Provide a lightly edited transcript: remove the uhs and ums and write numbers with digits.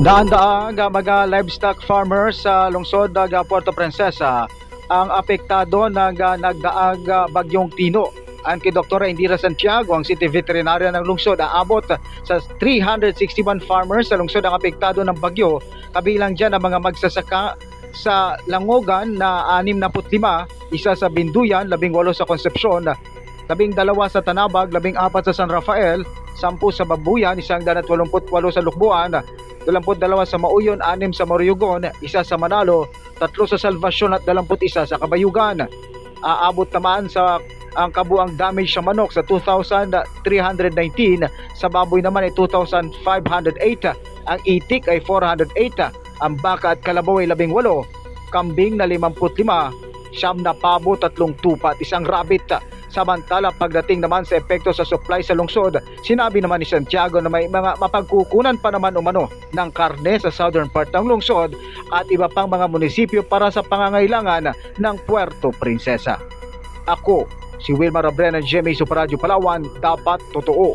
Daan-daang mga livestock farmers sa lungsod ng Puerto Princesa ang apektado ng nagdaang bagyong Tino. Ang kay Dr. Indira Santiago, ang City Veterinarian ng lungsod, aabot sa 361 farmers sa lungsod ang apektado ng bagyo. Kabilang dyan ang mga magsasaka sa Langogan na 65, isa sa Binduyan, 18 sa Concepcion, 12 sa Tanabag, 14 sa San Rafael, 10 sa Babuyan, 188 sa Lukbuan, 22 sa Mauyon, 6 sa Moriogon, 1 sa Manalo, 3 sa Salvacion at 21 sa Kabayugan. Aabot naman sa ang kabuang damage sa manok sa 2,319, sa baboy naman ay 2,508, ang itik ay 408, ang baka at kalabaw ay 18, kambing na 55, siyam na pabo, 3 tupa at 1 rabbit. Samantala, pagdating naman sa epekto sa supply sa lungsod, sinabi naman ni Santiago na may mga mapagkukunan pa naman umano ng karne sa southern part ng lungsod at iba pang mga munisipyo para sa pangangailangan ng Puerto Princesa. Ako, si Wilmar Abreu ng GMA Super Radio Palawan, dapat totoo.